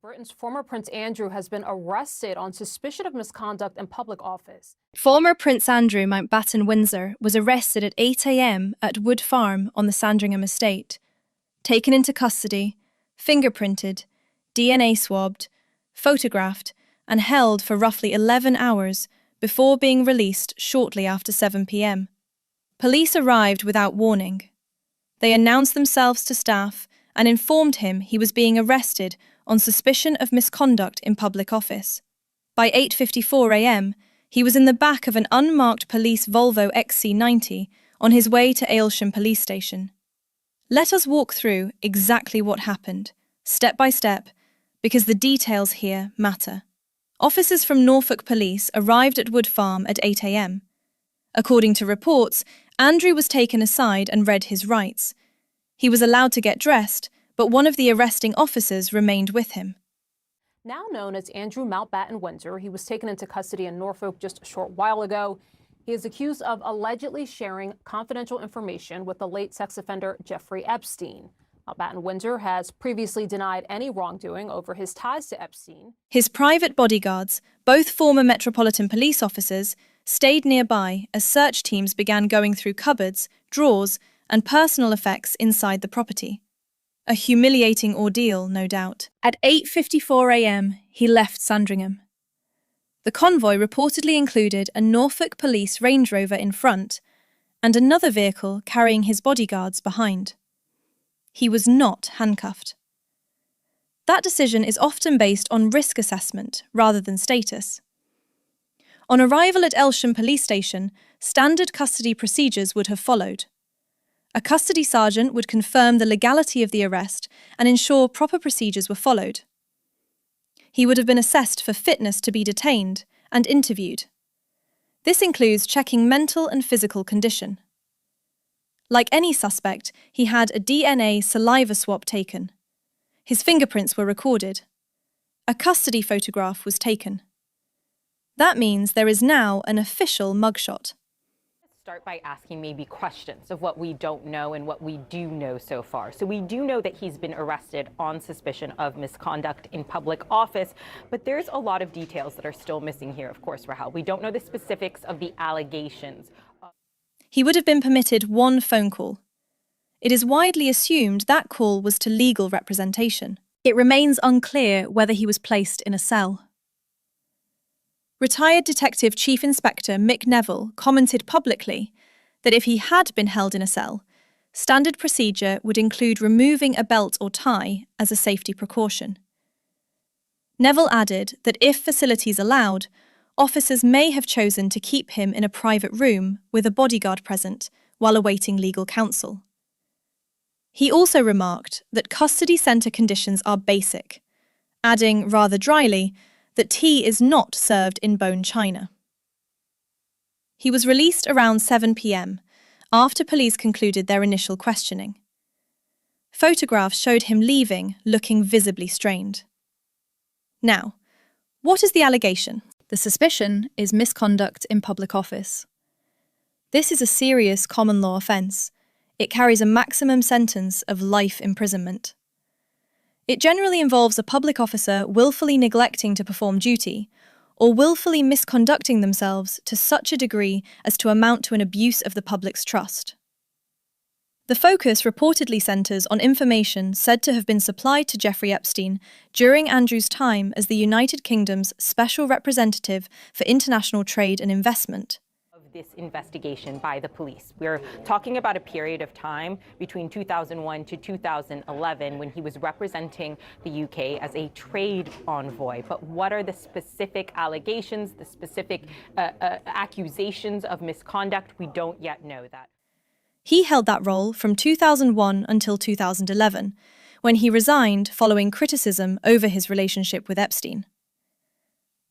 Britain's former Prince Andrew has been arrested on suspicion of misconduct in public office. Former Prince Andrew Mountbatten-Windsor was arrested at 8 a.m. at Wood Farm on the Sandringham estate. Taken into custody, fingerprinted, DNA swabbed, photographed, and held for roughly 11 hours before being released shortly after 7 p.m. Police arrived without warning. They announced themselves to staff and informed him he was being arrested on suspicion of misconduct in public office. By 8:54 a.m, he was in the back of an unmarked police Volvo XC90 on his way to Aylsham police station. Let us walk through exactly what happened, step by step, because the details here matter. Officers from Norfolk Police arrived at Wood Farm at 8 a.m. According to reports, Andrew was taken aside and read his rights. He was allowed to get dressed, but one of the arresting officers remained with him. Now known as Andrew Mountbatten-Windsor, he was taken into custody in Norfolk just a short while ago. He is accused of allegedly sharing confidential information with the late sex offender Jeffrey Epstein. Mountbatten-Windsor has previously denied any wrongdoing over his ties to Epstein. His private bodyguards, both former Metropolitan Police officers, stayed nearby as search teams began going through cupboards, drawers, and personal effects inside the property. A humiliating ordeal, no doubt. At 8:54 a.m, he left Sandringham. The convoy reportedly included a Norfolk Police Range Rover in front and another vehicle carrying his bodyguards behind. He was not handcuffed. That decision is often based on risk assessment rather than status. On arrival at Aylsham police station, standard custody procedures would have followed. A custody sergeant would confirm the legality of the arrest and ensure proper procedures were followed. He would have been assessed for fitness to be detained and interviewed. This includes checking mental and physical condition. Like any suspect, he had a DNA saliva swab taken. His fingerprints were recorded. A custody photograph was taken. That means there is now an official mugshot. Start by asking maybe questions of what we don't know and what we do know so far. So we do know that he's been arrested on suspicion of misconduct in public office, but there's a lot of details that are still missing here, of course, Rahel. We don't know the specifics of the allegations. He would have been permitted one phone call. It is widely assumed that call was to legal representation. It remains unclear whether he was placed in a cell. Retired Detective Chief Inspector Mick Neville commented publicly that if he had been held in a cell, standard procedure would include removing a belt or tie as a safety precaution. Neville added that if facilities allowed, officers may have chosen to keep him in a private room with a bodyguard present while awaiting legal counsel. He also remarked that custody centre conditions are basic, adding rather dryly that tea is not served in bone china. He was released around 7 p.m, after police concluded their initial questioning. Photographs showed him leaving, looking visibly strained. Now, what is the allegation? The suspicion is misconduct in public office. This is a serious common law offence. It carries a maximum sentence of life imprisonment. It generally involves a public officer willfully neglecting to perform duty, or willfully misconducting themselves to such a degree as to amount to an abuse of the public's trust. The focus reportedly centres on information said to have been supplied to Jeffrey Epstein during Andrew's time as the United Kingdom's Special Representative for International Trade and Investment. This investigation by the police. We're talking about a period of time between 2001 to 2011 when he was representing the UK as a trade envoy. But what are the specific allegations, the specific accusations of misconduct? We don't yet know that. He held that role from 2001 until 2011, when he resigned following criticism over his relationship with Epstein.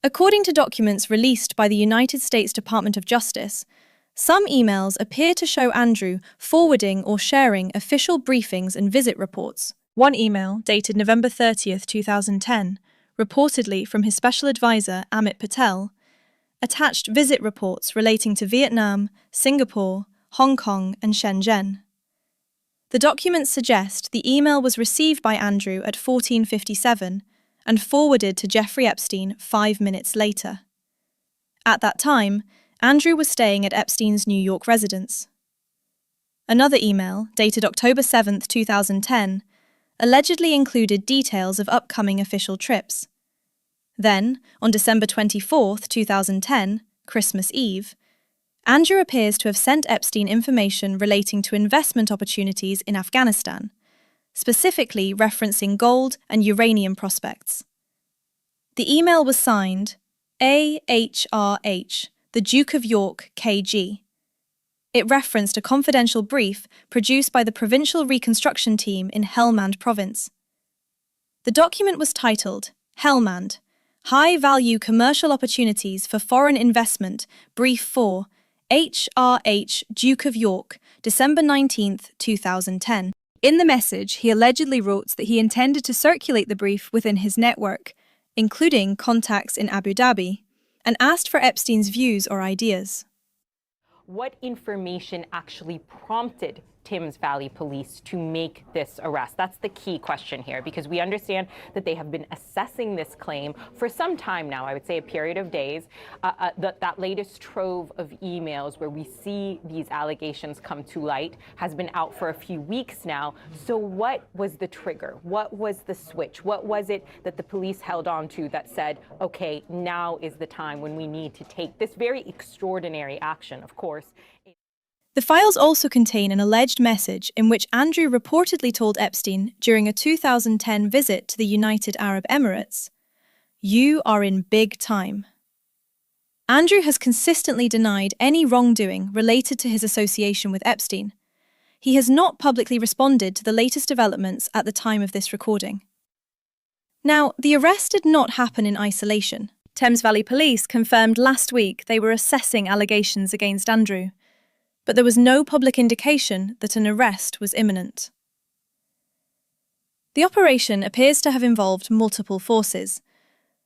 According to documents released by the United States Department of Justice, some emails appear to show Andrew forwarding or sharing official briefings and visit reports. One email, dated November 30th, 2010, reportedly from his special advisor Amit Patel, attached visit reports relating to Vietnam, Singapore, Hong Kong, and Shenzhen. The documents suggest the email was received by Andrew at 14:57 and forwarded to Jeffrey Epstein 5 minutes later. At that time, Andrew was staying at Epstein's New York residence. Another email, dated October 7, 2010, allegedly included details of upcoming official trips. Then, on December 24, 2010, Christmas Eve, Andrew appears to have sent Epstein information relating to investment opportunities in Afghanistan, specifically referencing gold and uranium prospects. The email was signed AHRH, the Duke of York, KG. It referenced a confidential brief produced by the Provincial Reconstruction Team in Helmand Province. The document was titled Helmand, High-Value Commercial Opportunities for Foreign Investment, Brief 4, HRH, Duke of York, December 19, 2010. In the message, he allegedly wrote that he intended to circulate the brief within his network, including contacts in Abu Dhabi, and asked for Epstein's views or ideas. What information actually prompted Thames Valley Police to make this arrest? That's the key question here, because we understand that they have been assessing this claim for some time now, I would say a period of days. That latest trove of emails where we see these allegations come to light has been out for a few weeks now. So what was the trigger? What was the switch? What was it that the police held on to that said, okay, now is the time when we need to take this very extraordinary action, of course? The files also contain an alleged message in which Andrew reportedly told Epstein during a 2010 visit to the United Arab Emirates, "You are in big time." Andrew has consistently denied any wrongdoing related to his association with Epstein. He has not publicly responded to the latest developments at the time of this recording. Now, the arrest did not happen in isolation. Thames Valley Police confirmed last week they were assessing allegations against Andrew, but there was no public indication that an arrest was imminent. The operation appears to have involved multiple forces.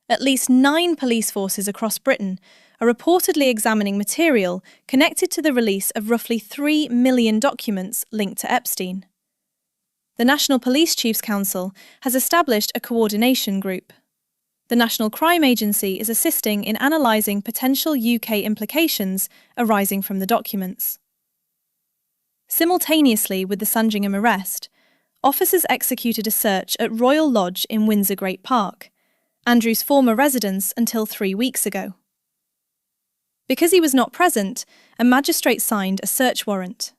At least 9 police forces across Britain are reportedly examining material connected to the release of roughly 3 million documents linked to Epstein. The National Police Chiefs Council has established a coordination group. The National Crime Agency is assisting in analysing potential UK implications arising from the documents. Simultaneously with the Sandringham arrest, officers executed a search at Royal Lodge in Windsor Great Park, Andrew's former residence until 3 weeks ago. Because he was not present, a magistrate signed a search warrant.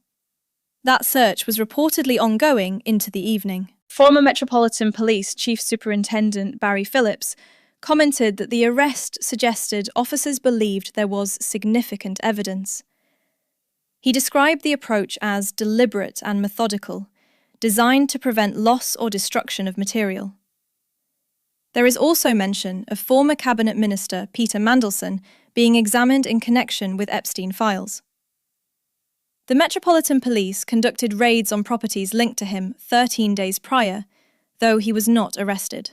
That search was reportedly ongoing into the evening. Former Metropolitan Police Chief Superintendent Barry Phillips commented that the arrest suggested officers believed there was significant evidence. He described the approach as deliberate and methodical, designed to prevent loss or destruction of material. There is also mention of former Cabinet Minister Peter Mandelson being examined in connection with Epstein files. The Metropolitan Police conducted raids on properties linked to him 13 days prior, though he was not arrested.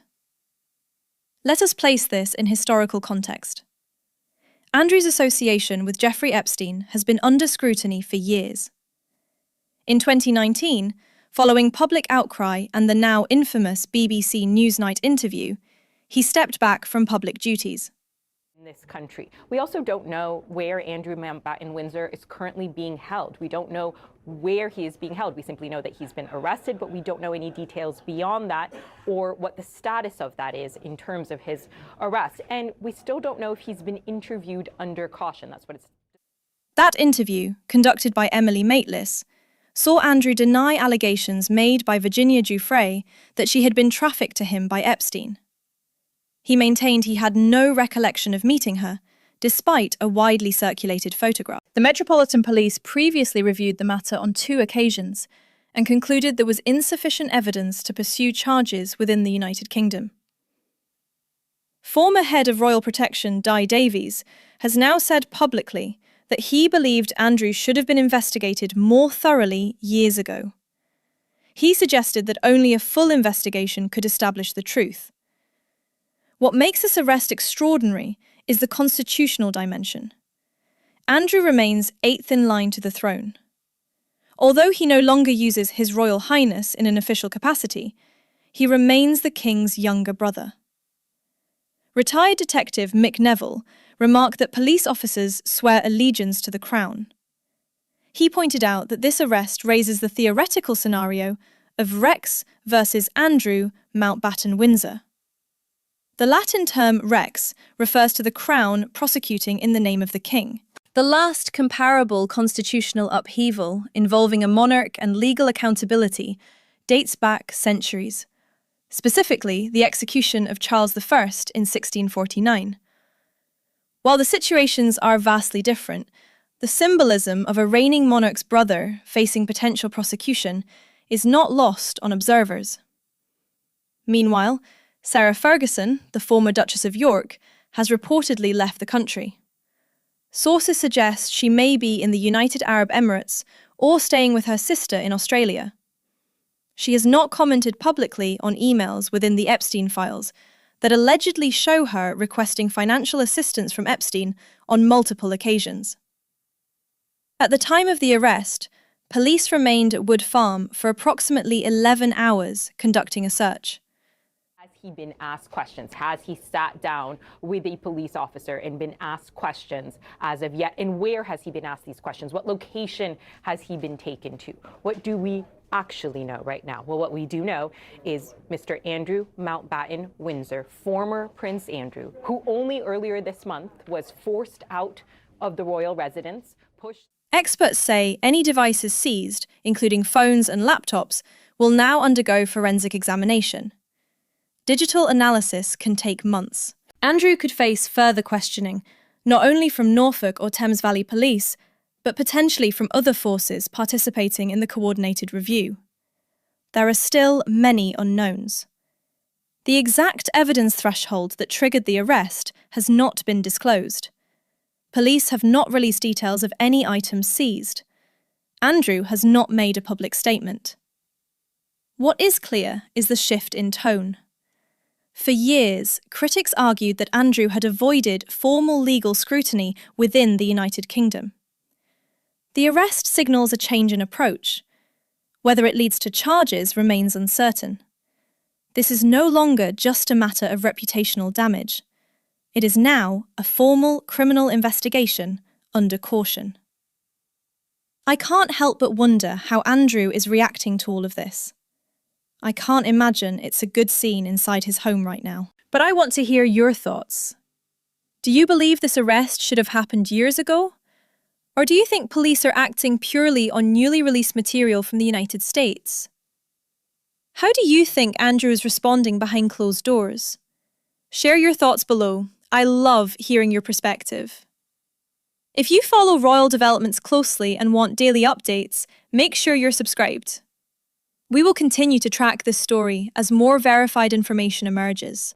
Let us place this in historical context. Andrew's association with Jeffrey Epstein has been under scrutiny for years. In 2019, following public outcry and the now infamous BBC Newsnight interview, he stepped back from public duties. In this country. We also don't know where Andrew Mountbatten-Windsor is currently being held. We don't know where he is being held. We simply know that he's been arrested, but we don't know any details beyond that or what the status of that is in terms of his arrest. And we still don't know if he's been interviewed under caution. That's what it's. That interview, conducted by Emily Maitlis, saw Andrew deny allegations made by Virginia Giuffre that she had been trafficked to him by Epstein. He maintained he had no recollection of meeting her, despite a widely circulated photograph. The Metropolitan Police previously reviewed the matter on 2 occasions and concluded there was insufficient evidence to pursue charges within the United Kingdom. Former head of Royal Protection Di Davies has now said publicly that he believed Andrew should have been investigated more thoroughly years ago. He suggested that only a full investigation could establish the truth. What makes this arrest extraordinary is the constitutional dimension. Andrew remains 8th in line to the throne. Although he no longer uses His Royal Highness in an official capacity, he remains the King's younger brother. Retired Detective Mick Neville remarked that police officers swear allegiance to the Crown. He pointed out that this arrest raises the theoretical scenario of Rex versus Andrew Mountbatten-Windsor. The Latin term rex refers to the Crown prosecuting in the name of the King. The last comparable constitutional upheaval involving a monarch and legal accountability dates back centuries, specifically the execution of Charles I in 1649. While the situations are vastly different, the symbolism of a reigning monarch's brother facing potential prosecution is not lost on observers. Meanwhile, Sarah Ferguson, the former Duchess of York, has reportedly left the country. Sources suggest she may be in the United Arab Emirates or staying with her sister in Australia. She has not commented publicly on emails within the Epstein files that allegedly show her requesting financial assistance from Epstein on multiple occasions. At the time of the arrest, police remained at Wood Farm for approximately 11 hours conducting a search. Has he been asked questions? Has he sat down with a police officer and been asked questions as of yet? And where has he been asked these questions? What location has he been taken to? What do we actually know right now? Well, what we do know is Mr. Andrew Mountbatten-Windsor, former Prince Andrew, who only earlier this month was forced out of the royal residence, pushed. Experts say any devices seized, including phones and laptops, will now undergo forensic examination. Digital analysis can take months. Andrew could face further questioning, not only from Norfolk or Thames Valley Police, but potentially from other forces participating in the coordinated review. There are still many unknowns. The exact evidence threshold that triggered the arrest has not been disclosed. Police have not released details of any items seized. Andrew has not made a public statement. What is clear is the shift in tone. For years, critics argued that Andrew had avoided formal legal scrutiny within the United Kingdom. The arrest signals a change in approach. Whether it leads to charges remains uncertain. This is no longer just a matter of reputational damage. It is now a formal criminal investigation under caution. I can't help but wonder how Andrew is reacting to all of this. I can't imagine it's a good scene inside his home right now. But I want to hear your thoughts. Do you believe this arrest should have happened years ago? Or do you think police are acting purely on newly released material from the United States? How do you think Andrew is responding behind closed doors? Share your thoughts below. I love hearing your perspective. If you follow royal developments closely and want daily updates, make sure you're subscribed. We will continue to track this story as more verified information emerges.